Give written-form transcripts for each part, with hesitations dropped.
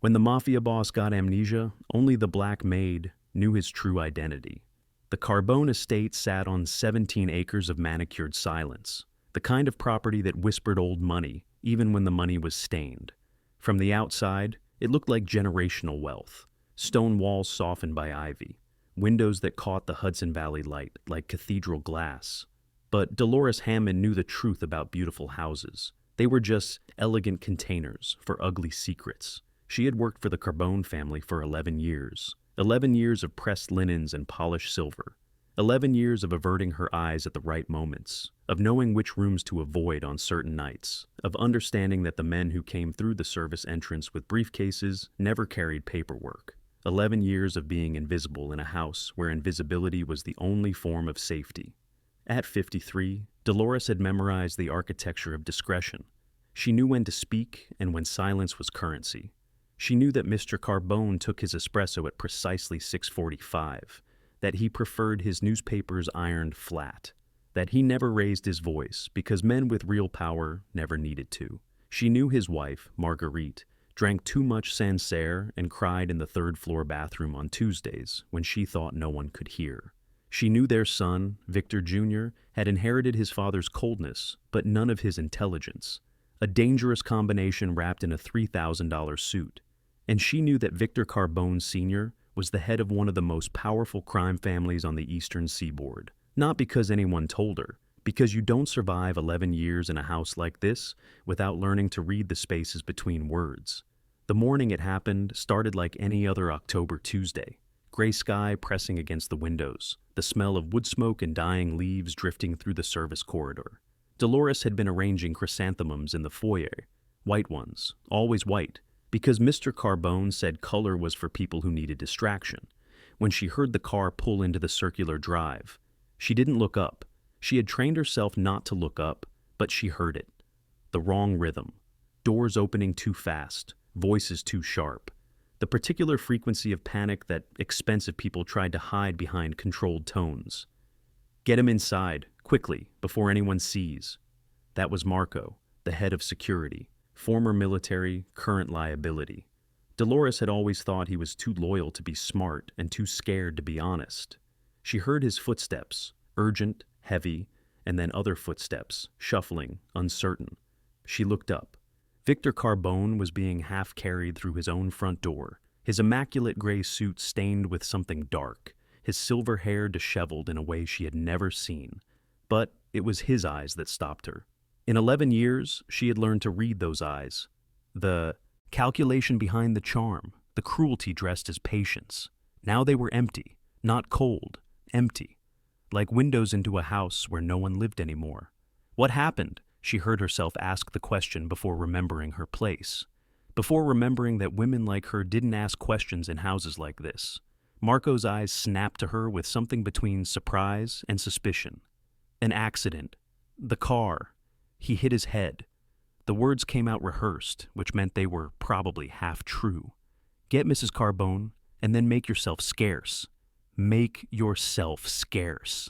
When the Mafia boss got amnesia, only the Black Maid knew his true identity. The Carbone estate sat on 17 acres of manicured silence, the kind of property that whispered old money, even when the money was stained. From the outside, it looked like generational wealth. Stone walls softened by ivy, windows that caught the Hudson Valley light like cathedral glass. But Delores Hammond knew the truth about beautiful houses. They were just elegant containers for ugly secrets. She had worked for the Carbone family for 11 years. 11 years of pressed linens and polished silver. 11 years of averting her eyes at the right moments, of knowing which rooms to avoid on certain nights, of understanding that the men who came through the service entrance with briefcases never carried paperwork. 11 years of being invisible in a house where invisibility was the only form of safety. At 53, Delores had memorized the architecture of discretion. She knew when to speak and when silence was currency. She knew that Mr. Carbone took his espresso at precisely 6:45, that he preferred his newspapers ironed flat, that he never raised his voice because men with real power never needed to. She knew his wife, Marguerite, drank too much Sancerre and cried in the third-floor bathroom on Tuesdays when she thought no one could hear. She knew their son, Victor Jr., had inherited his father's coldness, but none of his intelligence, a dangerous combination wrapped in a $3,000 suit. And she knew that Victor Carbone Sr. was the head of one of the most powerful crime families on the eastern seaboard. Not because anyone told her, because you don't survive 11 years in a house like this without learning to read the spaces between words. The morning it happened started like any other October Tuesday. Gray sky pressing against the windows, the smell of wood smoke and dying leaves drifting through the service corridor. Delores had been arranging chrysanthemums in the foyer, white ones, always white, because Mr. Carbone said color was for people who needed distraction. When she heard the car pull into the circular drive, she didn't look up. She had trained herself not to look up, but she heard it. The wrong rhythm. Doors opening too fast, voices too sharp. The particular frequency of panic that expensive people tried to hide behind controlled tones. Get him inside, quickly, before anyone sees. That was Marco, the head of security. Former military, current liability. Delores had always thought he was too loyal to be smart and too scared to be honest. She heard his footsteps, urgent, heavy, and then other footsteps, shuffling, uncertain. She looked up. Victor Carbone was being half carried through his own front door, his immaculate gray suit stained with something dark, his silver hair disheveled in a way she had never seen. But it was his eyes that stopped her. In 11 years, she had learned to read those eyes. The calculation behind the charm, the cruelty dressed as patience. Now they were empty, not cold, empty, like windows into a house where no one lived anymore. What happened? She heard herself ask the question before remembering her place, before remembering that women like her didn't ask questions in houses like this. Marco's eyes snapped to her with something between surprise and suspicion. An accident. The car. He hit his head. The words came out rehearsed, which meant they were probably half true. Get Mrs. Carbone, and then make yourself scarce. Make yourself scarce.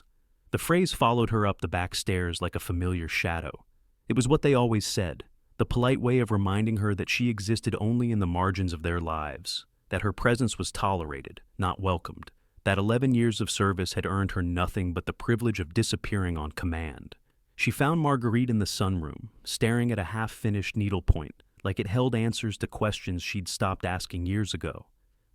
The phrase followed her up the back stairs like a familiar shadow. It was what they always said, the polite way of reminding her that she existed only in the margins of their lives, that her presence was tolerated, not welcomed, that 11 years of service had earned her nothing but the privilege of disappearing on command. She found Marguerite in the sunroom, staring at a half-finished needlepoint, like it held answers to questions she'd stopped asking years ago.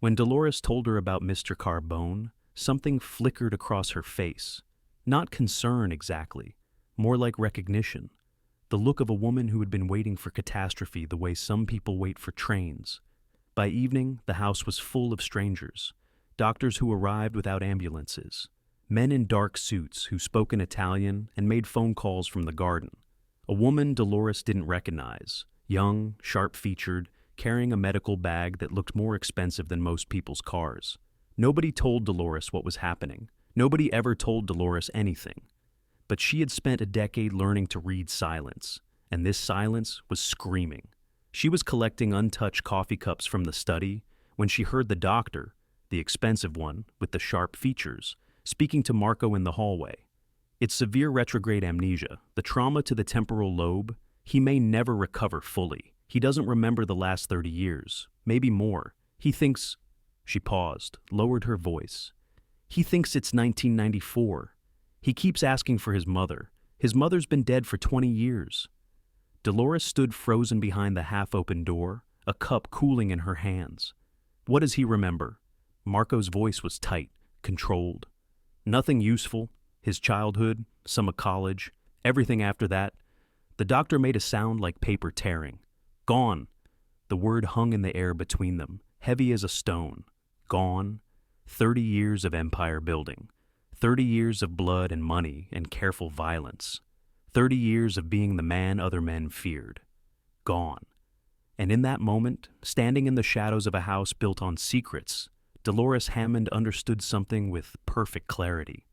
When Delores told her about Mr. Carbone, something flickered across her face. Not concern exactly, more like recognition. The look of a woman who had been waiting for catastrophe the way some people wait for trains. By evening, the house was full of strangers, doctors who arrived without ambulances. Men in dark suits who spoke in Italian and made phone calls from the garden. A woman Delores didn't recognize, young, sharp-featured, carrying a medical bag that looked more expensive than most people's cars. Nobody told Delores what was happening. Nobody ever told Delores anything. But she had spent a decade learning to read silence, and this silence was screaming. She was collecting untouched coffee cups from the study when she heard the doctor, the expensive one with the sharp features, speaking to Marco in the hallway. It's severe retrograde amnesia, the trauma to the temporal lobe. He may never recover fully. He doesn't remember the last 30 years. maybe more. He thinks—" She paused, lowered her voice. "He thinks it's 1994. He keeps asking for his mother. His mother's been dead for 20 years. Delores stood frozen behind the half-open door, a cup cooling in her hands. What does he remember? Marco's voice was tight, controlled. Nothing useful. His childhood, some of college, everything after that. The doctor made a sound like paper tearing. Gone. The word hung in the air between them, heavy as a stone. Gone. 30 years of empire building. 30 years of blood and money and careful violence. 30 years of being the man other men feared. Gone. And in that moment, standing in the shadows of a house built on secrets, Delores Hammond understood something with perfect clarity.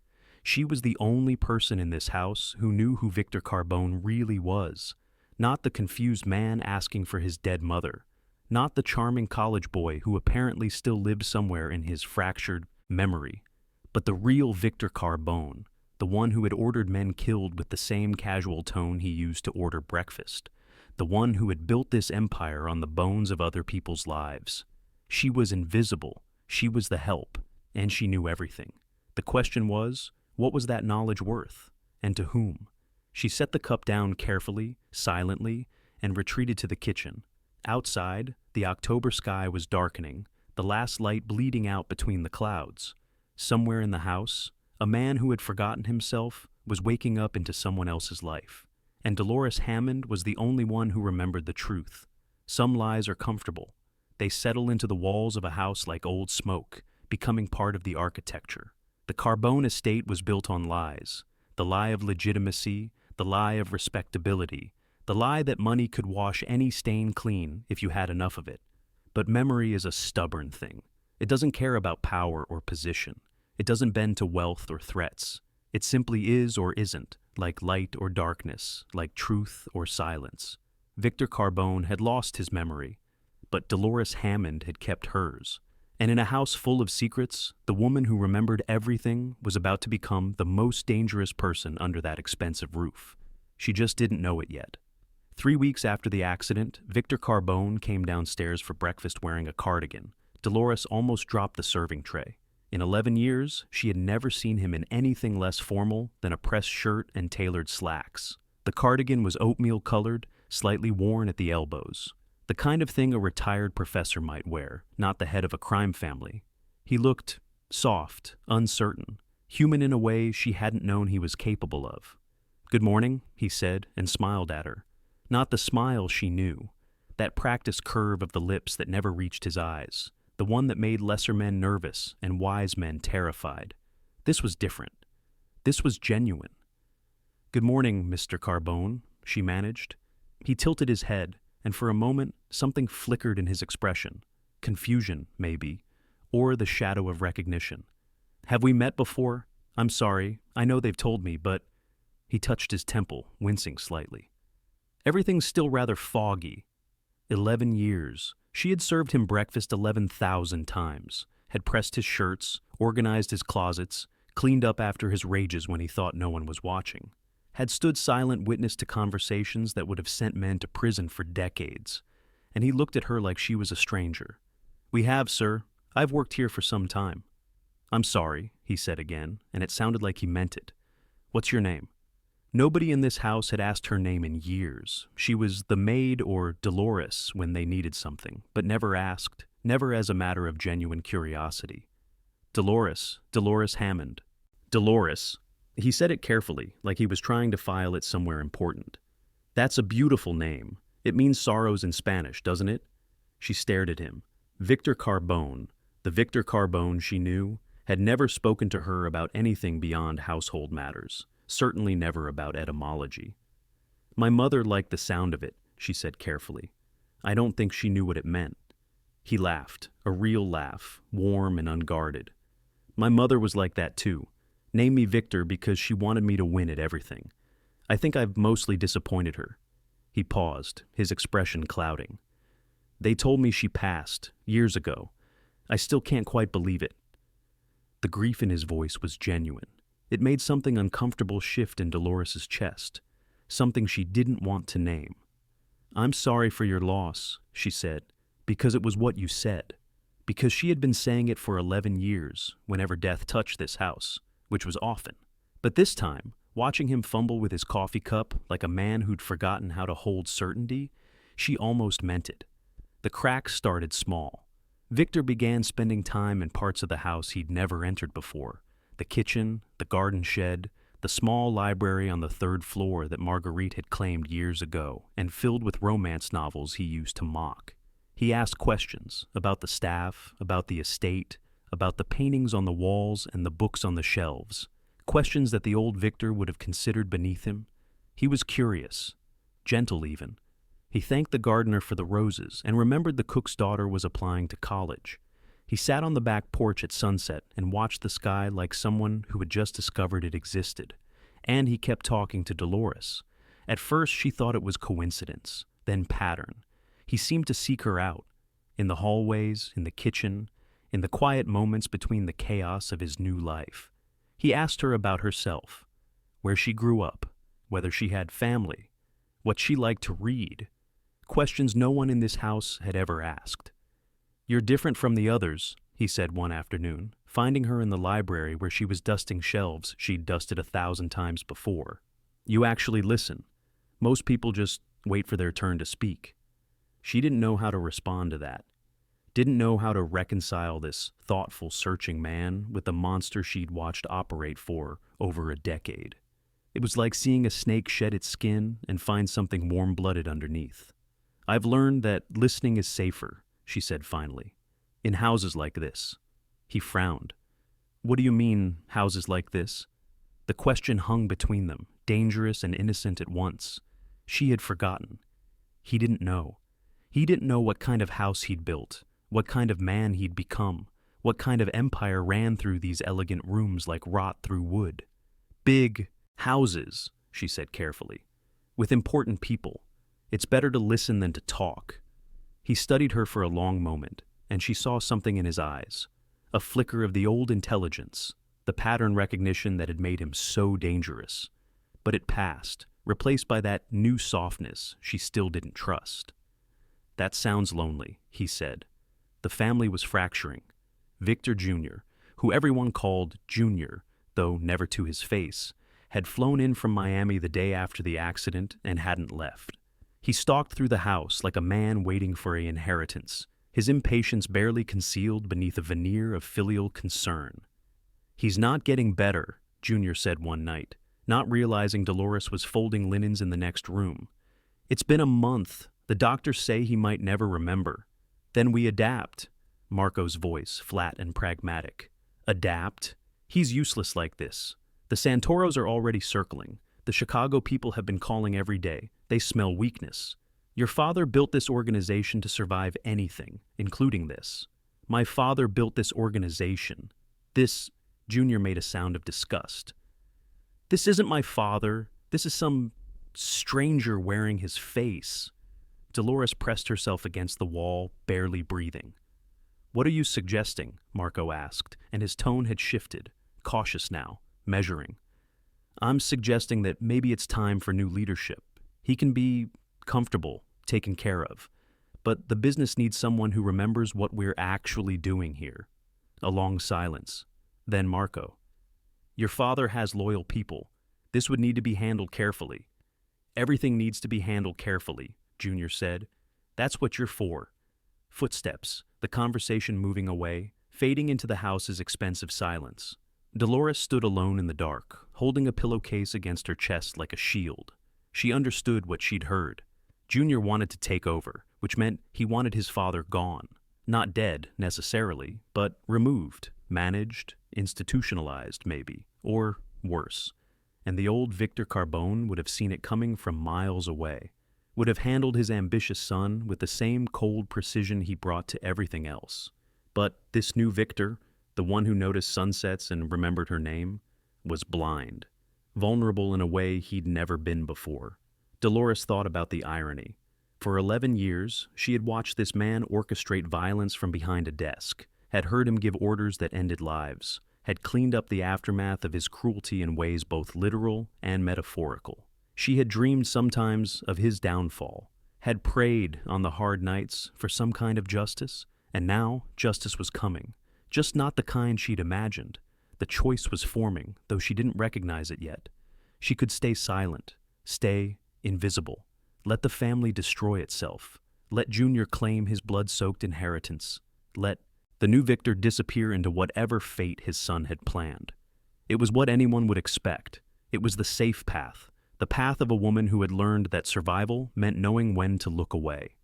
She was the only person in this house who knew who Victor Carbone really was. Not the confused man asking for his dead mother. Not the charming college boy who apparently still lived somewhere in his fractured memory. But the real Victor Carbone, the one who had ordered men killed with the same casual tone he used to order breakfast. The one who had built this empire on the bones of other people's lives. She was invisible. She was the help. And she knew everything. The question was, what was that knowledge worth? And to whom? She set the cup down carefully, silently, and retreated to the kitchen. Outside, the October sky was darkening, the last light bleeding out between the clouds. Somewhere in the house, a man who had forgotten himself was waking up into someone else's life. And Delores Hammond was the only one who remembered the truth. Some lies are comfortable. They settle into the walls of a house like old smoke, becoming part of the architecture. The Carbone estate was built on lies. The lie of legitimacy, the lie of respectability, the lie that money could wash any stain clean if you had enough of it. But memory is a stubborn thing. It doesn't care about power or position. It doesn't bend to wealth or threats. It simply is or isn't, like light or darkness, like truth or silence. Victor Carbone had lost his memory, but Delores Hammond had kept hers. And in a house full of secrets, the woman who remembered everything was about to become the most dangerous person under that expensive roof. She just didn't know it yet. 3 weeks after the accident, Victor Carbone came downstairs for breakfast wearing a cardigan. Delores almost dropped the serving tray. In 11 years, she had never seen him in anything less formal than a pressed shirt and tailored slacks. The cardigan was oatmeal-colored, slightly worn at the elbows. The kind of thing a retired professor might wear, not the head of a crime family. He looked soft, uncertain, human in a way she hadn't known he was capable of. "Good morning," he said, and smiled at her. Not the smile she knew, that practiced curve of the lips that never reached his eyes, the one that made lesser men nervous and wise men terrified. This was different. This was genuine. "Good morning, Mr. Carbone," she managed. He tilted his head, and for a moment something flickered in his expression. Confusion, maybe, or the shadow of recognition. "Have we met before? I'm sorry, I know they've told me, but—" He touched his temple, wincing slightly. Everything's still rather foggy. 11 years. She had served him breakfast 11,000 times, had pressed his shirts, organized his closets, cleaned up after his rages when he thought no one was watching, had stood silent witness to conversations that would have sent men to prison for decades, and he looked at her like she was a stranger. "We have, sir. I've worked here for some time." "I'm sorry," he said again, and it sounded like he meant it. "What's your name?" Nobody in this house had asked her name in years. She was the Maid or Delores when they needed something, but never asked, never as a matter of genuine curiosity. Delores Hammond. Delores. He said it carefully, like he was trying to file it somewhere important. "That's a beautiful name. It means sorrows in Spanish, doesn't it?" She stared at him. Victor Carbone, the Victor Carbone she knew, had never spoken to her about anything beyond household matters. Certainly never about etymology. "My mother liked the sound of it," she said carefully. "I don't think she knew what it meant." He laughed, a real laugh, warm and unguarded. "My mother was like that too. Named me Victor because she wanted me to win at everything. I think I've mostly disappointed her." He paused, his expression clouding. "They told me she passed, years ago. I still can't quite believe it." The grief in his voice was genuine. It made something uncomfortable shift in Dolores's chest, something she didn't want to name. "I'm sorry for your loss," she said, Because it was what you said. Because she had been saying it for 11 years, whenever death touched this house, which was often. But this time, watching him fumble with his coffee cup like a man who'd forgotten how to hold certainty, she almost meant it. The cracks started small. Victor began spending time in parts of the house he'd never entered before. The kitchen, the garden shed, the small library on the third floor that Marguerite had claimed years ago and filled with romance novels he used to mock. He asked questions about the staff, about the estate, about the paintings on the walls and the books on the shelves, questions that the old Victor would have considered beneath him. He was curious, gentle even. He thanked the gardener for the roses and remembered the cook's daughter was applying to college. He sat on the back porch at sunset and watched the sky like someone who had just discovered it existed. And he kept talking to Delores. At first she thought it was coincidence, then pattern. He seemed to seek her out, in the hallways, in the kitchen, in the quiet moments between the chaos of his new life. He asked her about herself, where she grew up, whether she had family, what she liked to read, questions no one in this house had ever asked. "You're different from the others," he said one afternoon, finding her in the library where she was dusting shelves she'd dusted 1,000 times before. "You actually listen. Most people just wait for their turn to speak." She didn't know how to respond to that. Didn't know how to reconcile this thoughtful, searching man with the monster she'd watched operate for over a decade. It was like seeing a snake shed its skin and find something warm-blooded underneath. "I've learned that listening is safer," she said finally, "in houses like this." He frowned. "What do you mean, houses like this?" The question hung between them, dangerous and innocent at once. She had forgotten. He didn't know. He didn't know what kind of house he'd built, what kind of man he'd become, what kind of empire ran through these elegant rooms like rot through wood. "Big houses," she said carefully, "with important people. It's better to listen than to talk." He studied her for a long moment, and she saw something in his eyes, a flicker of the old intelligence, the pattern recognition that had made him so dangerous. But it passed, replaced by that new softness she still didn't trust. "That sounds lonely," he said. The family was fracturing. Victor Jr., who everyone called Junior, though never to his face, had flown in from Miami the day after the accident and hadn't left. He stalked through the house like a man waiting for an inheritance, his impatience barely concealed beneath a veneer of filial concern. "He's not getting better," Junior said one night, not realizing Delores was folding linens in the next room. "It's been a month. The doctors say he might never remember." "Then we adapt." Marco's voice, flat and pragmatic. "Adapt? He's useless like this. The Santoros are already circling. The Chicago people have been calling every day. They smell weakness. Your father built this organization to survive anything, including this. My father built this organization. This," Junior made a sound of disgust. "This isn't my father. This is some stranger wearing his face." Delores pressed herself against the wall, barely breathing. "What are you suggesting?" Marco asked, and his tone had shifted, cautious now, measuring. "I'm suggesting that maybe it's time for new leadership. He can be comfortable, taken care of. But the business needs someone who remembers what we're actually doing here." A long silence. Then Marco. "Your father has loyal people. This would need to be handled carefully." "Everything needs to be handled carefully," Junior said. "That's what you're for." Footsteps, the conversation moving away, fading into the house's expensive silence. Delores stood alone in the dark, holding a pillowcase against her chest like a shield. She understood what she'd heard. Junior wanted to take over, which meant he wanted his father gone. Not dead, necessarily, but removed, managed, institutionalized, maybe, or worse. And the old Victor Carbone would have seen it coming from miles away, would have handled his ambitious son with the same cold precision he brought to everything else. But this new Victor, the one who noticed sunsets and remembered her name, was blind, vulnerable in a way he'd never been before. Delores thought about the irony. For 11 years, she had watched this man orchestrate violence from behind a desk, had heard him give orders that ended lives, had cleaned up the aftermath of his cruelty in ways both literal and metaphorical. She had dreamed sometimes of his downfall, had prayed on the hard nights for some kind of justice, and now justice was coming, just not the kind she'd imagined. The choice was forming, though she didn't recognize it yet. She could stay silent, stay invisible, let the family destroy itself, let Junior claim his blood-soaked inheritance, let the new Victor disappear into whatever fate his son had planned. It was what anyone would expect. It was the safe path, the path of a woman who had learned that survival meant knowing when to look away.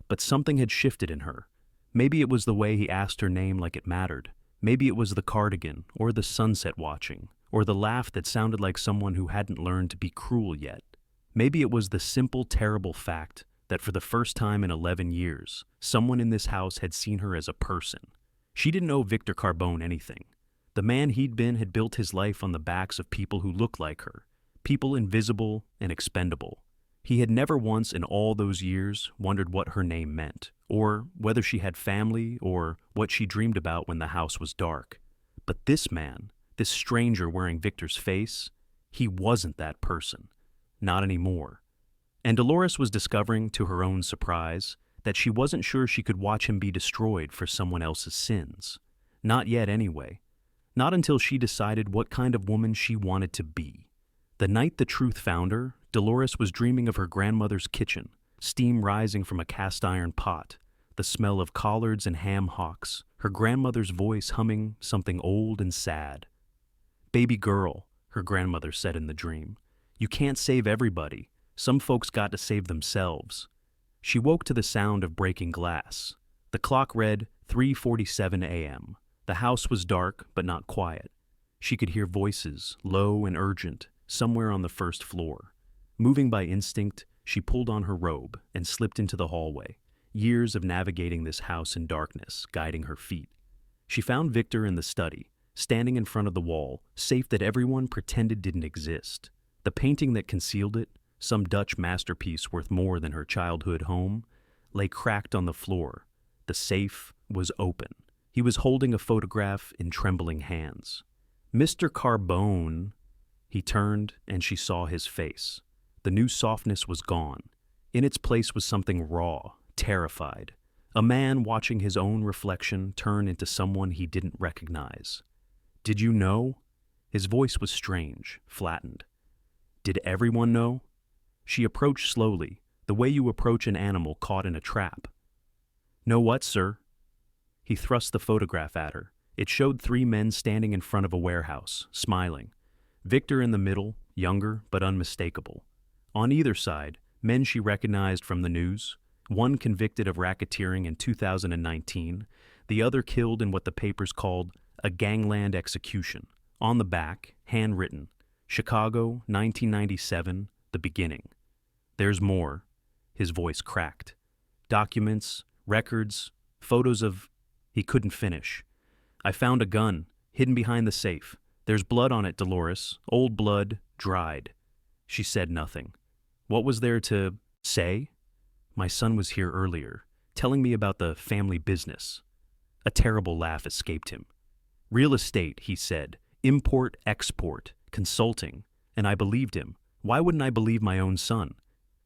But something had shifted in her. Maybe it was the way he asked her name like it mattered. Maybe it was the cardigan, or the sunset watching, or the laugh that sounded like someone who hadn't learned to be cruel yet. Maybe it was the simple, terrible fact that for the first time in 11 years, someone in this house had seen her as a person. She didn't owe Victor Carbone anything. The man he'd been had built his life on the backs of people who looked like her, people invisible and expendable. He had never once in all those years wondered what her name meant, or whether she had family, or what she dreamed about when the house was dark. But this man, this stranger wearing Victor's face, he wasn't that person. Not anymore. And Delores was discovering, to her own surprise, that she wasn't sure she could watch him be destroyed for someone else's sins. Not yet, anyway. Not until she decided what kind of woman she wanted to be. The night the truth found her, Delores was dreaming of her grandmother's kitchen, steam rising from a cast-iron pot, the smell of collards and ham hocks, her grandmother's voice humming something old and sad. "Baby girl," her grandmother said in the dream, "you can't save everybody. Some folks got to save themselves." She woke to the sound of breaking glass. The clock read 3:47 a.m. The house was dark, but not quiet. She could hear voices, low and urgent, somewhere on the first floor. Moving by instinct, she pulled on her robe and slipped into the hallway, years of navigating this house in darkness guiding her feet. She found Victor in the study, standing in front of the wall, safe that everyone pretended didn't exist. The painting that concealed it, some Dutch masterpiece worth more than her childhood home, lay cracked on the floor. The safe was open. He was holding a photograph in trembling hands. "Mr. Carbone." He turned, and she saw his face. The new softness was gone. In its place was something raw, terrified. A man watching his own reflection turn into someone he didn't recognize. "Did you know?" His voice was strange, flattened. "Did everyone know?" She approached slowly, the way you approach an animal caught in a trap. "Know what, sir?" He thrust the photograph at her. It showed 3 men standing in front of a warehouse, smiling. Victor in the middle, younger but unmistakable. On either side, men she recognized from the news, one convicted of racketeering in 2019, the other killed in what the papers called a gangland execution. On the back, handwritten, Chicago, 1997, the beginning. "There's more." His voice cracked. "Documents, records, photos of..." He couldn't finish. "I found a gun, hidden behind the safe. There's blood on it, Delores. Old blood, dried." She said nothing. What was there to say? "My son was here earlier, telling me about the family business." A terrible laugh escaped him. "Real estate," he said. "Import, export, consulting." And I believed him. Why wouldn't I believe my own son?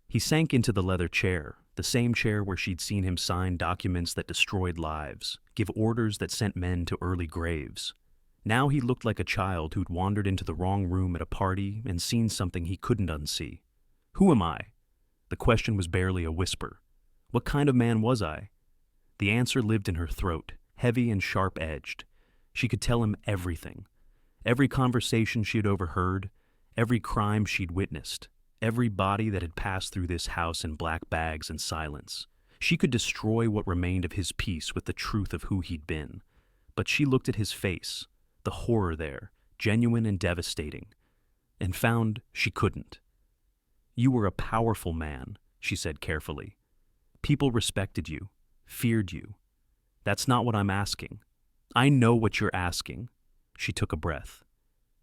He sank into the leather chair, the same chair where she'd seen him sign documents that destroyed lives, give orders that sent men to early graves. Now he looked like a child who'd wandered into the wrong room at a party and seen something he couldn't unsee. "Who am I?" The question was barely a whisper. What kind of man was I? The answer lived in her throat, heavy and sharp-edged. She could tell him everything. Every conversation she had overheard, every crime she'd witnessed, every body that had passed through this house in black bags and silence. She could destroy what remained of his peace with the truth of who he'd been. But she looked at his face, the horror there, genuine and devastating, and found she couldn't. "You were a powerful man," she said carefully. "People respected you, feared you. That's not what I'm asking." "I know what you're asking." She took a breath.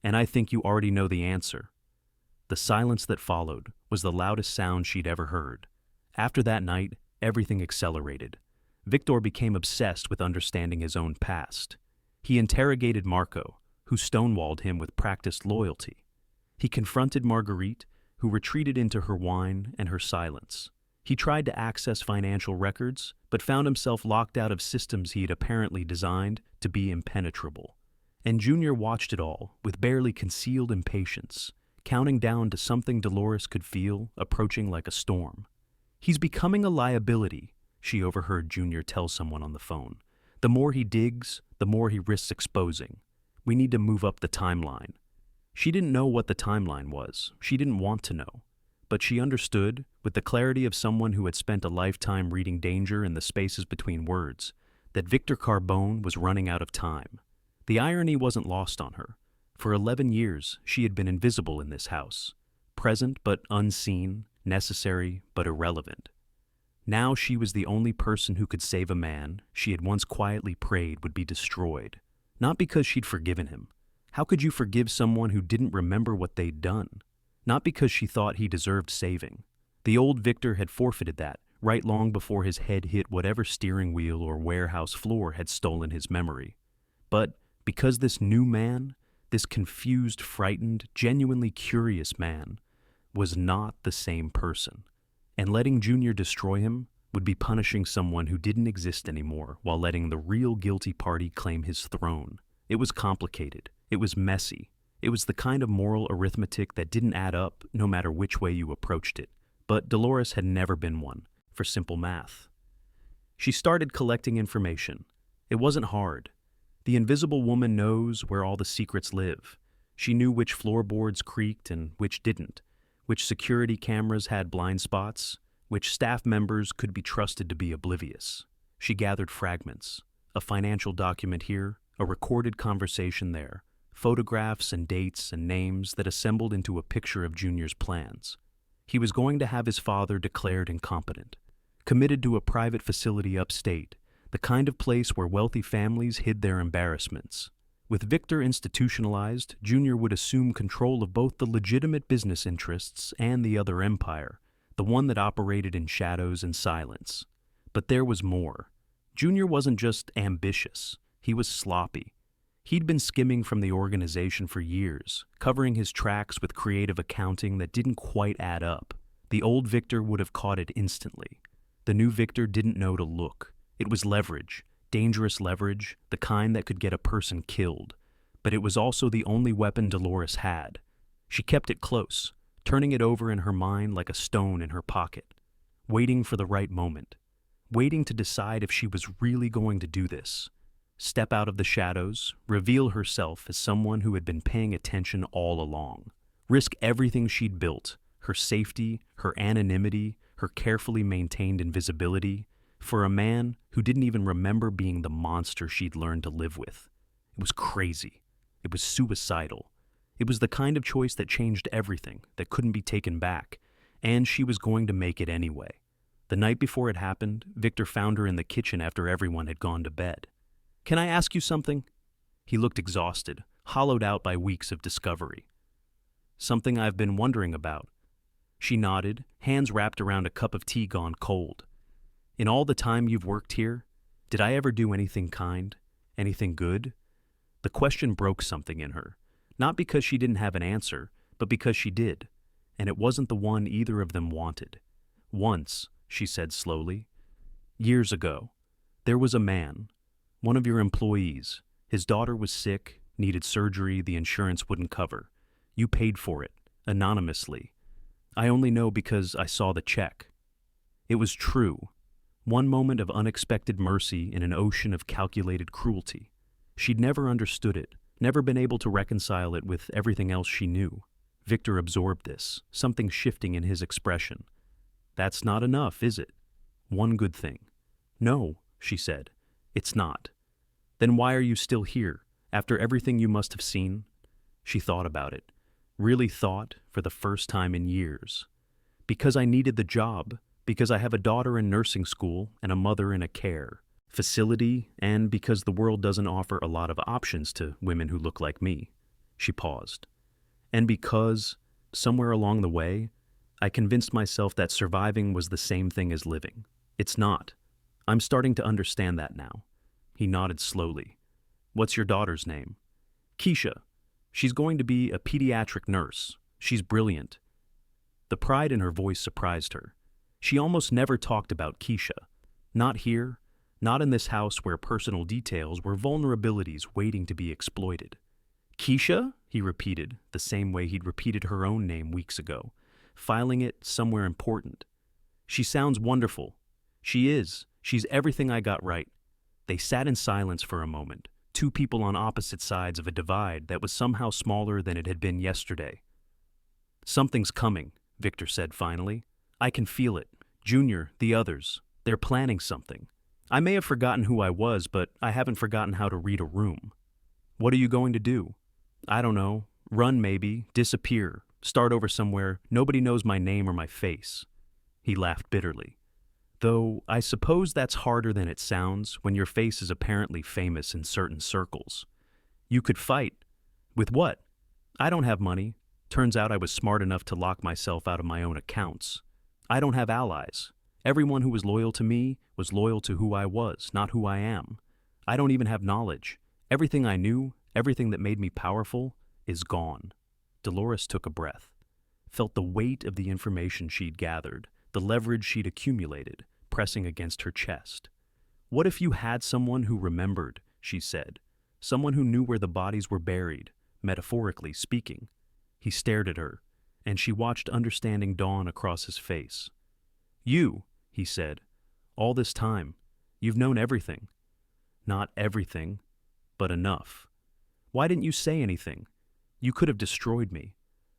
"And I think you already know the answer." The silence that followed was the loudest sound she'd ever heard. After that night, everything accelerated. Victor became obsessed with understanding his own past. He interrogated Marco, who stonewalled him with practiced loyalty. He confronted Marguerite, who retreated into her wine and her silence. He tried to access financial records, but found himself locked out of systems he had apparently designed to be impenetrable. And Junior watched it all with barely concealed impatience, counting down to something Delores could feel approaching like a storm. "He's becoming a liability," she overheard Junior tell someone on the phone. "The more he digs, the more he risks exposing. We need to move up the timeline." She didn't know what the timeline was. She didn't want to know. But she understood, with the clarity of someone who had spent a lifetime reading danger in the spaces between words, that Victor Carbone was running out of time. The irony wasn't lost on her. For 11 years, she had been invisible in this house, present but unseen, necessary but irrelevant. Now she was the only person who could save a man she had once quietly prayed would be destroyed. Not because she'd forgiven him. How could you forgive someone who didn't remember what they'd done? Not because she thought he deserved saving. The old Victor had forfeited that, right long before his head hit whatever steering wheel or warehouse floor had stolen his memory. But because this new man, this confused, frightened, genuinely curious man, was not the same person. And letting Junior destroy him would be punishing someone who didn't exist anymore while letting the real guilty party claim his throne. It was complicated. It was messy. It was the kind of moral arithmetic that didn't add up no matter which way you approached it. But Delores had never been one for simple math. She started collecting information. It wasn't hard. The invisible woman knows where all the secrets live. She knew which floorboards creaked and which didn't, which security cameras had blind spots, which staff members could be trusted to be oblivious. She gathered fragments, a financial document here, a recorded conversation there, photographs and dates and names that assembled into a picture of Junior's plans. He was going to have his father declared incompetent, committed to a private facility upstate, the kind of place where wealthy families hid their embarrassments. With Victor institutionalized, Junior would assume control of both the legitimate business interests and the other empire, the one that operated in shadows and silence. But there was more. Junior wasn't just ambitious, he was sloppy. He'd been skimming from the organization for years, covering his tracks with creative accounting that didn't quite add up. The old Victor would have caught it instantly. The new Victor didn't know to look. It was leverage, dangerous leverage, the kind that could get a person killed. But it was also the only weapon Delores had. She kept it close, turning it over in her mind like a stone in her pocket, waiting for the right moment, waiting to decide if she was really going to do this. Step out of the shadows, reveal herself as someone who had been paying attention all along. Risk everything she'd built, her safety, her anonymity, her carefully maintained invisibility, for a man who didn't even remember being the monster she'd learned to live with. It was crazy. It was suicidal. It was the kind of choice that changed everything, that couldn't be taken back, and she was going to make it anyway. The night before it happened, Victor found her in the kitchen after everyone had gone to bed. "Can I ask you something?" He looked exhausted, hollowed out by weeks of discovery. "Something I've been wondering about." She nodded, hands wrapped around a cup of tea gone cold. "In all the time you've worked here, did I ever do anything kind? Anything good?" The question broke something in her, not because she didn't have an answer, but because she did, and it wasn't the one either of them wanted. "Once," she said slowly, "years ago, there was a man, one of your employees. His daughter was sick, needed surgery the insurance wouldn't cover. You paid for it, anonymously. I only know because I saw the check. It was true. One moment of unexpected mercy in an ocean of calculated cruelty. She'd never understood it, never been able to reconcile it with everything else she knew. Victor absorbed this, something shifting in his expression. That's not enough, is it? One good thing. No, she said, it's not. Then why are you still here, after everything you must have seen? She thought about it, really thought for the first time in years. Because I needed the job, because I have a daughter in nursing school and a mother in a care facility, and because the world doesn't offer a lot of options to women who look like me. She paused. And because, somewhere along the way, I convinced myself that surviving was the same thing as living. It's not. I'm starting to understand that now. He nodded slowly. What's your daughter's name? Keisha. She's going to be a pediatric nurse. She's brilliant. The pride in her voice surprised her. She almost never talked about Keisha. Not here, not in this house where personal details were vulnerabilities waiting to be exploited. Keisha? He repeated, the same way he'd repeated her own name weeks ago, filing it somewhere important. She sounds wonderful. She is. She's everything I got right. They sat in silence for a moment, two people on opposite sides of a divide that was somehow smaller than it had been yesterday. Something's coming, Victor said finally. I can feel it. Junior, the others, they're planning something. I may have forgotten who I was, but I haven't forgotten how to read a room. What are you going to do? I don't know. Run maybe, disappear, start over somewhere. Nobody knows my name or my face. He laughed bitterly. Though I suppose that's harder than it sounds when your face is apparently famous in certain circles. You could fight. With what? I don't have money. Turns out I was smart enough to lock myself out of my own accounts. I don't have allies. Everyone who was loyal to me was loyal to who I was, not who I am. I don't even have knowledge. Everything I knew, everything that made me powerful, is gone. Delores took a breath, felt the weight of the information she'd gathered, the leverage she'd accumulated, pressing against her chest. What if you had someone who remembered, she said, someone who knew where the bodies were buried, metaphorically speaking? He stared at her, and she watched understanding dawn across his face. You, he said, all this time, you've known everything. Not everything, but enough. Why didn't you say anything? You could have destroyed me,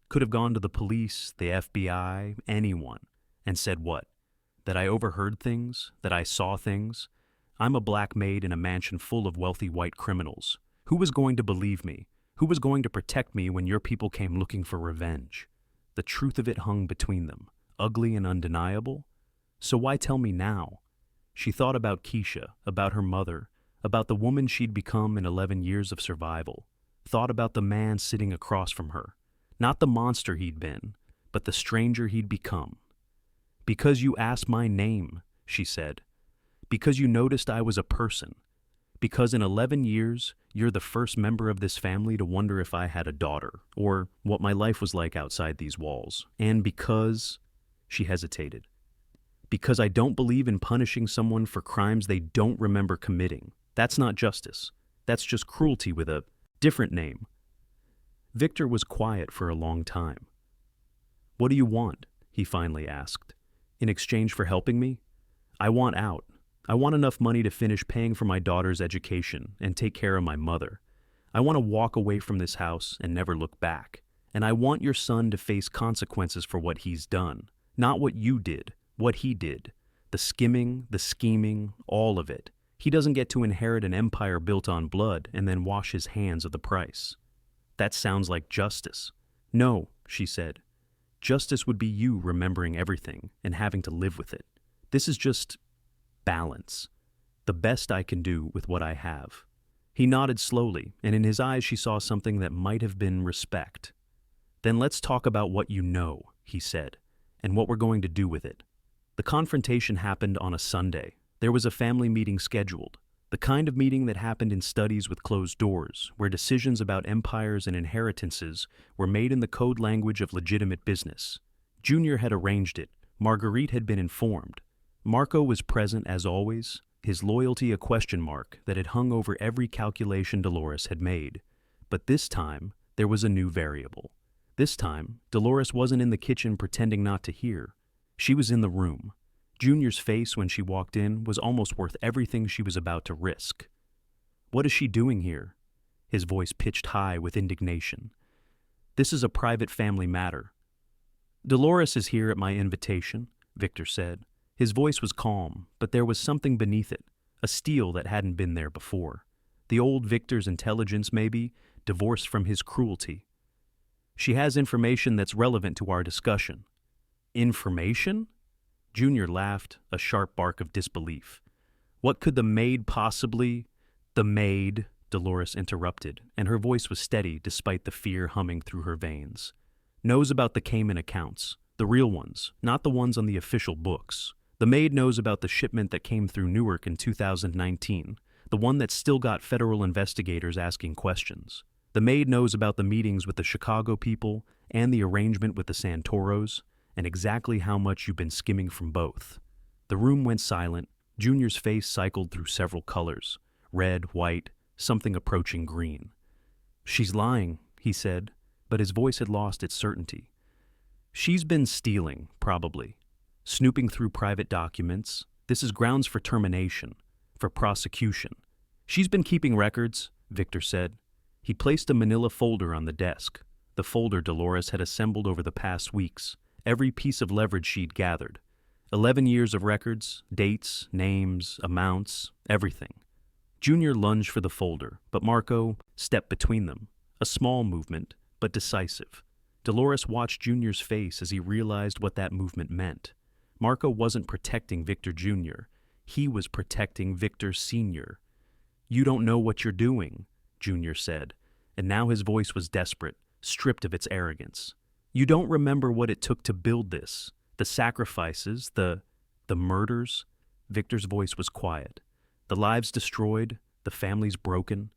could have gone to the police, the FBI, anyone, and said what? That I overheard things, that I saw things? I'm a black maid in a mansion full of wealthy white criminals. Who was going to believe me? Who was going to protect me when your people came looking for revenge? The truth of it hung between them, ugly and undeniable. So why tell me now? She thought about Keisha, about her mother, about the woman she'd become in 11 years of survival. Thought about the man sitting across from her. Not the monster he'd been, but the stranger he'd become. Because you asked my name, she said. Because you noticed I was a person. Because in 11 years, you're the first member of this family to wonder if I had a daughter, or what my life was like outside these walls. And because, she hesitated, because I don't believe in punishing someone for crimes they don't remember committing. That's not justice. That's just cruelty with a different name. Victor was quiet for a long time. What do you want? He finally asked. In exchange for helping me? I want out. I want enough money to finish paying for my daughter's education and take care of my mother. I want to walk away from this house and never look back. And I want your son to face consequences for what he's done. Not what you did, what he did. The skimming, the scheming, all of it. He doesn't get to inherit an empire built on blood and then wash his hands of the price. That sounds like justice. No, she said. Justice would be you remembering everything and having to live with it. This is just balance. The best I can do with what I have. He nodded slowly, and in his eyes she saw something that might have been respect. Then let's talk about what you know, he said, and what we're going to do with it. The confrontation happened on a Sunday. There was a family meeting scheduled, the kind of meeting that happened in studies with closed doors, where decisions about empires and inheritances were made in the code language of legitimate business. Junior had arranged it. Marguerite had been informed. Marco was present as always, his loyalty a question mark that had hung over every calculation Delores had made. But this time, there was a new variable. This time, Delores wasn't in the kitchen pretending not to hear. She was in the room. Junior's face when she walked in was almost worth everything she was about to risk. What is she doing here? His voice pitched high with indignation. This is a private family matter. Delores is here at my invitation, Victor said. His voice was calm, but there was something beneath it, a steel that hadn't been there before. The old Victor's intelligence, maybe, divorced from his cruelty. She has information that's relevant to our discussion. Information? Junior laughed, a sharp bark of disbelief. What could the maid possibly— The maid, Delores interrupted, and her voice was steady despite the fear humming through her veins. Knows about the Cayman accounts, the real ones, not the ones on the official books. The maid knows about the shipment that came through Newark in 2019, the one that still got federal investigators asking questions. The maid knows about the meetings with the Chicago people and the arrangement with the Santoros, and exactly how much you've been skimming from both. The room went silent. Junior's face cycled through several colors: red, white, something approaching green. "She's lying," he said, but his voice had lost its certainty. "She's been stealing, probably. Snooping through private documents. This is grounds for termination, for prosecution. She's been keeping records," Victor said. He placed a manila folder on the desk, the folder Delores had assembled over the past weeks, every piece of leverage she'd gathered. 11 years of records, dates, names, amounts, everything. Junior lunged for the folder, but Marco stepped between them. A small movement, but decisive. Delores watched Junior's face as he realized what that movement meant. Marco wasn't protecting Victor Jr., he was protecting Victor Sr. "You don't know what you're doing," Junior said, and now his voice was desperate, stripped of its arrogance. "You don't remember what it took to build this, the sacrifices, the murders." Victor's voice was quiet. "The lives destroyed, the families broken.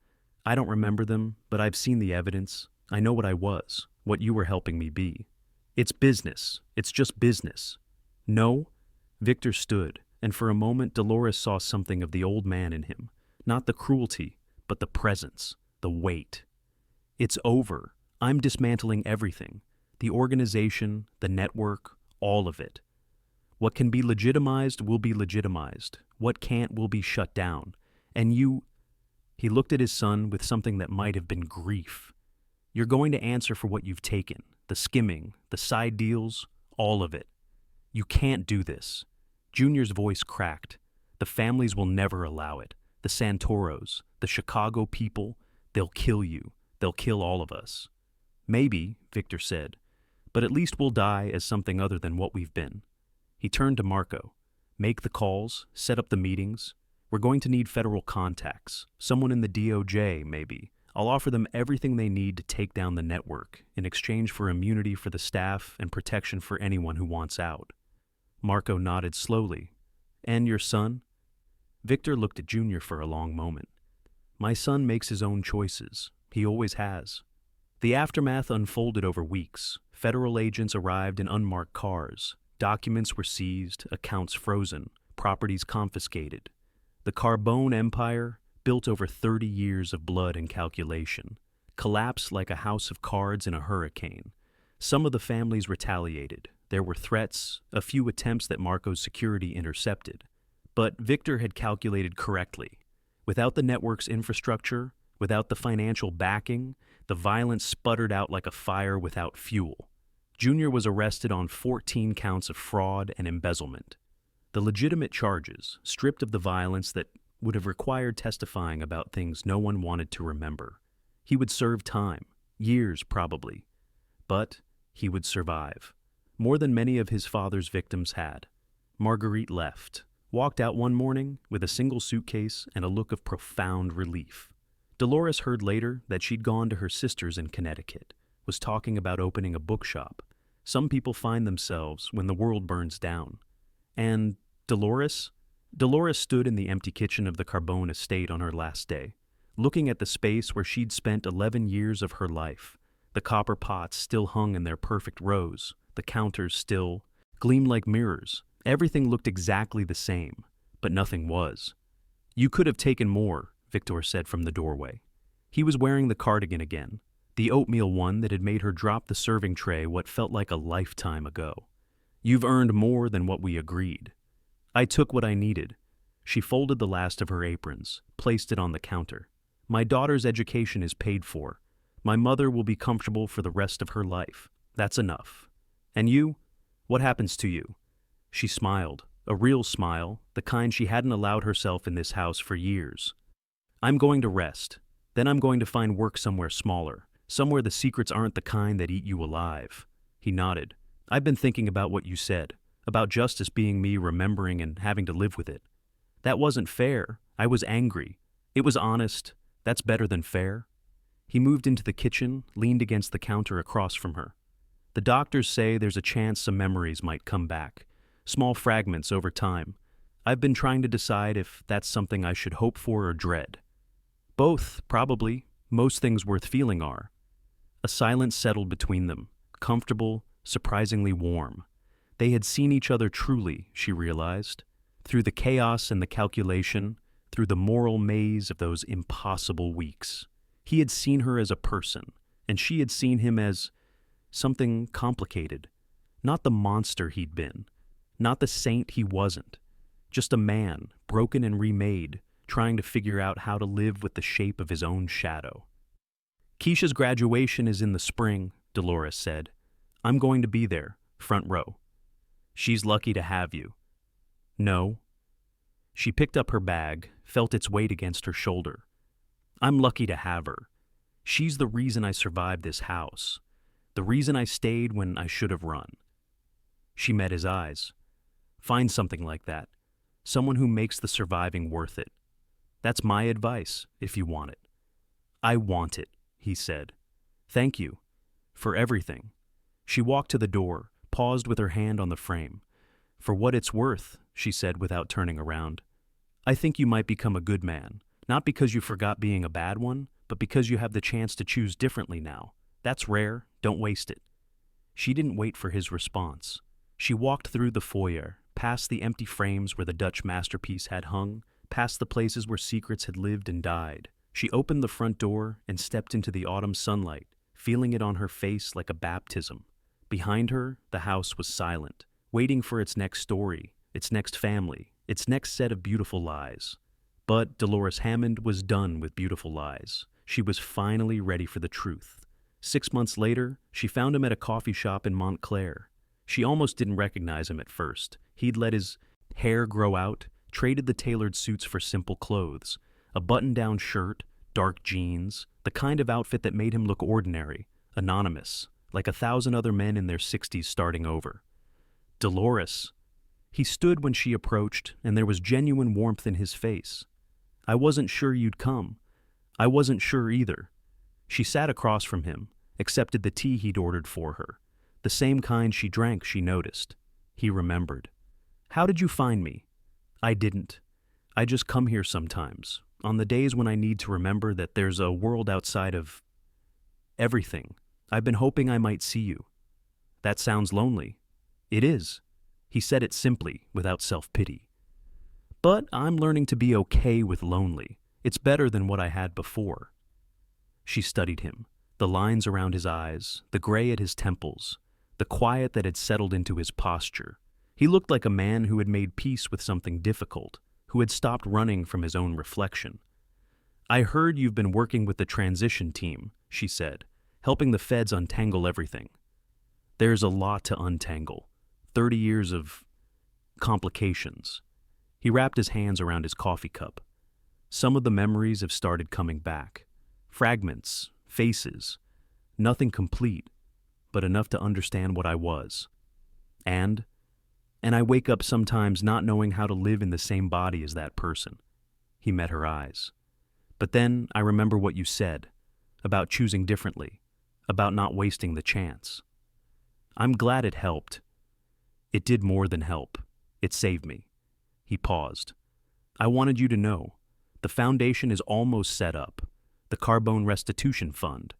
I don't remember them, but I've seen the evidence. I know what I was, what you were helping me be. It's business. It's just business." "No?" Victor stood, and for a moment Delores saw something of the old man in him. Not the cruelty, but the presence, the weight. "It's over. I'm dismantling everything. The organization, the network, all of it. What can be legitimized will be legitimized. What can't will be shut down. And you—" He looked at his son with something that might have been grief. "You're going to answer for what you've taken, the skimming, the side deals, all of it. You can't do this." Junior's voice cracked. "The families will never allow it. The Santoros, the Chicago people, they'll kill you. They'll kill all of us." "Maybe," Victor said, "but at least we'll die as something other than what we've been." He turned to Marco. "Make the calls, set up the meetings. We're going to need federal contacts, someone in the DOJ, maybe. I'll offer them everything they need to take down the network in exchange for immunity for the staff and protection for anyone who wants out." Marco nodded slowly. "And your son?" Victor looked at Junior for a long moment. "My son makes his own choices. He always has." The aftermath unfolded over weeks. Federal agents arrived in unmarked cars. Documents were seized, accounts frozen, properties confiscated. The Carbone empire, built over 30 years of blood and calculation, collapsed like a house of cards in a hurricane. Some of the families retaliated. There were threats, a few attempts that Marco's security intercepted. But Victor had calculated correctly. Without the network's infrastructure, without the financial backing, the violence sputtered out like a fire without fuel. Junior was arrested on 14 counts of fraud and embezzlement. The legitimate charges, stripped of the violence that would have required testifying about things no one wanted to remember. He would serve time, years probably. But he would survive. More than many of his father's victims had. Marguerite left, walked out one morning with a single suitcase and a look of profound relief. Delores heard later that she'd gone to her sister's in Connecticut, was talking about opening a bookshop. Some people find themselves when the world burns down. And Delores? Delores stood in the empty kitchen of the Carbone estate on her last day, looking at the space where she'd spent 11 years of her life. The copper pots still hung in their perfect rows, the counters still gleamed like mirrors. Everything looked exactly the same, but nothing was. "You could have taken more," Victor said from the doorway. He was wearing the cardigan again, the oatmeal one that had made her drop the serving tray what felt like a lifetime ago. "You've earned more than what we agreed." "I took what I needed." She folded the last of her aprons, placed it on the counter. "My daughter's education is paid for. My mother will be comfortable for the rest of her life. That's enough. And you? What happens to you?" She smiled, a real smile, the kind she hadn't allowed herself in this house for years. "I'm going to rest. Then I'm going to find work somewhere smaller, somewhere the secrets aren't the kind that eat you alive." He nodded. "I've been thinking about what you said, about justice being me remembering and having to live with it. That wasn't fair. I was angry. It was honest. That's better than fair." He moved into the kitchen, leaned against the counter across from her. "The doctors say there's a chance some memories might come back. Small fragments over time. I've been trying to decide if that's something I should hope for or dread." "Both, probably. Most things worth feeling are." A silence settled between them, comfortable, surprisingly warm. They had seen each other truly, she realized, through the chaos and the calculation, through the moral maze of those impossible weeks. He had seen her as a person, and she had seen him as something complicated. Not the monster he'd been, not the saint he wasn't, just a man, broken and remade, trying to figure out how to live with the shape of his own shadow. Keisha's graduation is in the spring, Delores said. I'm going to be there, front row. She's lucky to have you. No. She picked up her bag, felt its weight against her shoulder. I'm lucky to have her. She's the reason I survived this house, the reason I stayed when I should have run. She met his eyes. Find something like that, someone who makes the surviving worth it. That's my advice, if you want it. I want it, he said. Thank you. For everything. She walked to the door, paused with her hand on the frame. For what it's worth, she said without turning around. I think you might become a good man, not because you forgot being a bad one, but because you have the chance to choose differently now. That's rare, don't waste it. She didn't wait for his response. She walked through the foyer, past the empty frames where the Dutch masterpiece had hung, past the places where secrets had lived and died. She opened the front door and stepped into the autumn sunlight, feeling it on her face like a baptism. Behind her, the house was silent, waiting for its next story, its next family, its next set of beautiful lies. But Delores Hammond was done with beautiful lies. She was finally ready for the truth. 6 months later, she found him at a coffee shop in Montclair. She almost didn't recognize him at first. He'd let his hair grow out, traded the tailored suits for simple clothes, a button-down shirt, dark jeans, the kind of outfit that made him look ordinary, anonymous, like 1,000 other men in their 60s starting over. Delores. He stood when she approached, and there was genuine warmth in his face. I wasn't sure you'd come. I wasn't sure either. She sat across from him, accepted the tea he'd ordered for her. The same kind she drank, she noticed. He remembered. How did you find me? I didn't. I just come here sometimes, on the days when I need to remember that there's a world outside of everything. I've been hoping I might see you. That sounds lonely. It is. He said it simply, without self-pity. But I'm learning to be okay with lonely. It's better than what I had before. She studied him, the lines around his eyes, the gray at his temples, the quiet that had settled into his posture. He looked like a man who had made peace with something difficult, who had stopped running from his own reflection. I heard you've been working with the transition team, she said, helping the feds untangle everything. There's a lot to untangle. 30 years of complications. He wrapped his hands around his coffee cup. Some of the memories have started coming back. Fragments, faces, nothing complete, but enough to understand what I was. And I wake up sometimes not knowing how to live in the same body as that person. He met her eyes. But then I remember what you said, about choosing differently, about not wasting the chance. I'm glad it helped. It did more than help. It saved me. He paused. I wanted you to know. The foundation is almost set up. The Carbone Restitution Fund.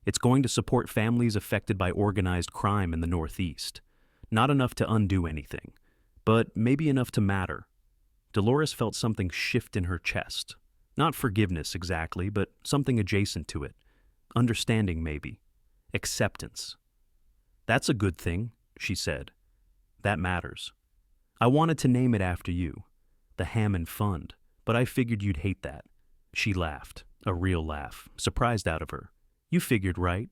It's going to support families affected by organized crime in the Northeast. Not enough to undo anything, but maybe enough to matter. Delores felt something shift in her chest. Not forgiveness exactly, but something adjacent to it. Understanding maybe. Acceptance. That's a good thing, she said. That matters. I wanted to name it after you, the Hammond Fund, but I figured you'd hate that. She laughed, a real laugh, surprised out of her. You figured right.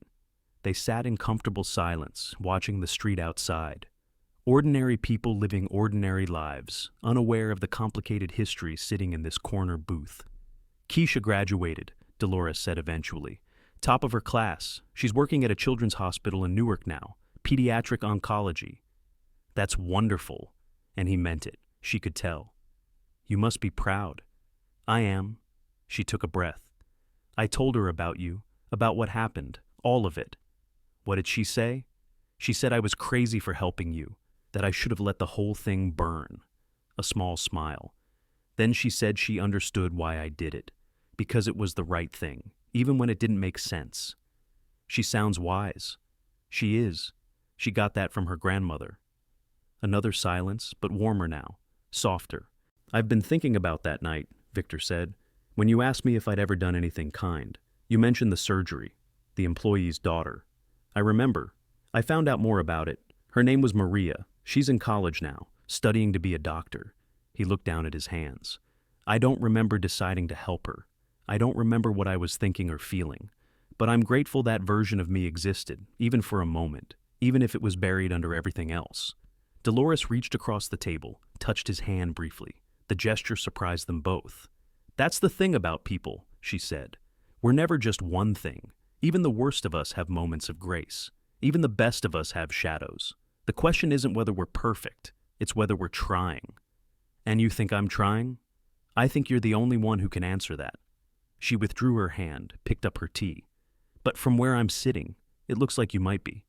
They sat in comfortable silence, watching the street outside. Ordinary people living ordinary lives, unaware of the complicated history sitting in this corner booth. Keisha graduated, Delores said eventually. Top of her class. She's working at a children's hospital in Newark now, pediatric oncology. That's wonderful. And he meant it. She could tell. You must be proud. I am. She took a breath. I told her about you, about what happened, all of it. What did she say? She said I was crazy for helping you, that I should have let the whole thing burn. A small smile. Then she said she understood why I did it, because it was the right thing, even when it didn't make sense. She sounds wise. She is. She got that from her grandmother. Another silence, but warmer now, softer. "I've been thinking about that night," Victor said, "when you asked me if I'd ever done anything kind. You mentioned the surgery, the employee's daughter. I remember. I found out more about it. Her name was Maria. She's in college now, studying to be a doctor." He looked down at his hands. "I don't remember deciding to help her. I don't remember what I was thinking or feeling. But I'm grateful that version of me existed, even for a moment, even if it was buried under everything else." Delores reached across the table, touched his hand briefly. The gesture surprised them both. "That's the thing about people," she said. "We're never just one thing. Even the worst of us have moments of grace. Even the best of us have shadows. The question isn't whether we're perfect, it's whether we're trying." "And you think I'm trying?" "I think you're the only one who can answer that." She withdrew her hand, picked up her tea. "But from where I'm sitting, it looks like you might be."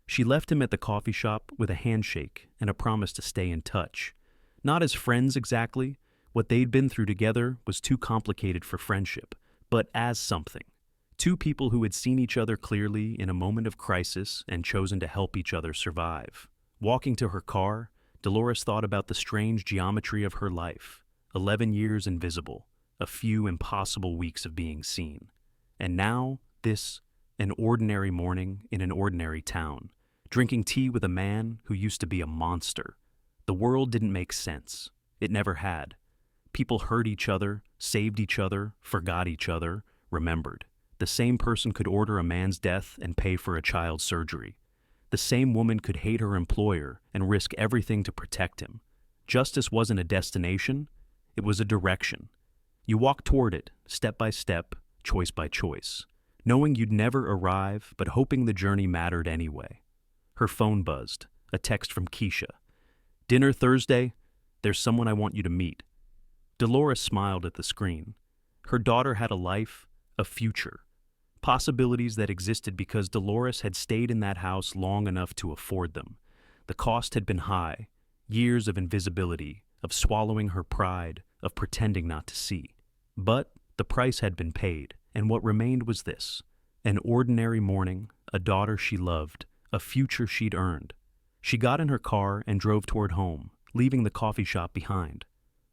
She left him at the coffee shop with a handshake and a promise to stay in touch. Not as friends exactly. What they'd been through together was too complicated for friendship, but as something. Two people who had seen each other clearly in a moment of crisis and chosen to help each other survive. Walking to her car, Delores thought about the strange geometry of her life. 11 years invisible, a few impossible weeks of being seen. And now, an ordinary morning in an ordinary town, drinking tea with a man who used to be a monster. The world didn't make sense. It never had. People hurt each other, saved each other, forgot each other, remembered. The same person could order a man's death and pay for a child's surgery. The same woman could hate her employer and risk everything to protect him. Justice wasn't a destination, it was a direction. You walked toward it, step by step, choice by choice, knowing you'd never arrive, but hoping the journey mattered anyway. Her phone buzzed, a text from Keisha. "Dinner Thursday? There's someone I want you to meet." Delores smiled at the screen. Her daughter had a life, a future. Possibilities that existed because Delores had stayed in that house long enough to afford them. The cost had been high, years of invisibility, of swallowing her pride, of pretending not to see. But the price had been paid, and what remained was this: an ordinary morning, a daughter she loved, a future she'd earned. She got in her car and drove toward home, leaving the coffee shop behind.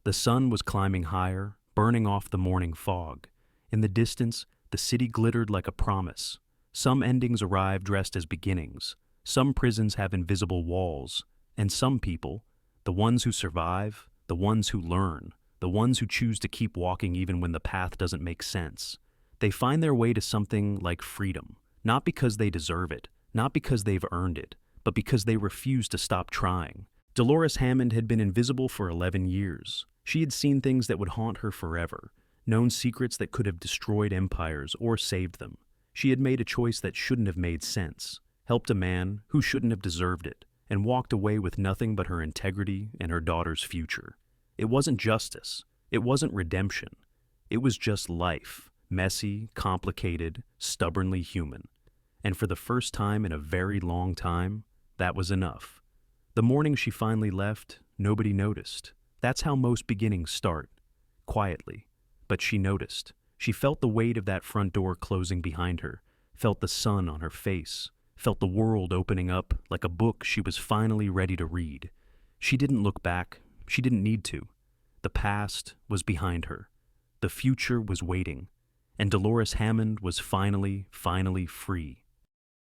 The sun was climbing higher, burning off the morning fog. In the distance, the city glittered like a promise. Some endings arrive dressed as beginnings. Some prisons have invisible walls. And some people, the ones who survive, the ones who learn, the ones who choose to keep walking even when the path doesn't make sense, they find their way to something like freedom, not because they deserve it, not because they've earned it, but because they refuse to stop trying. Delores Hammond had been invisible for 11 years. She had seen things that would haunt her forever, known secrets that could have destroyed empires or saved them. She had made a choice that shouldn't have made sense, helped a man who shouldn't have deserved it, and walked away with nothing but her integrity and her daughter's future. It wasn't justice. It wasn't redemption. It was just life, messy, complicated, stubbornly human. And for the first time in a very long time, that was enough. The morning she finally left, nobody noticed. That's how most beginnings start, quietly. But she noticed. She felt the weight of that front door closing behind her, felt the sun on her face, felt the world opening up like a book she was finally ready to read. She didn't look back. She didn't need to. The past was behind her. The future was waiting. And Delores Hammond was finally free.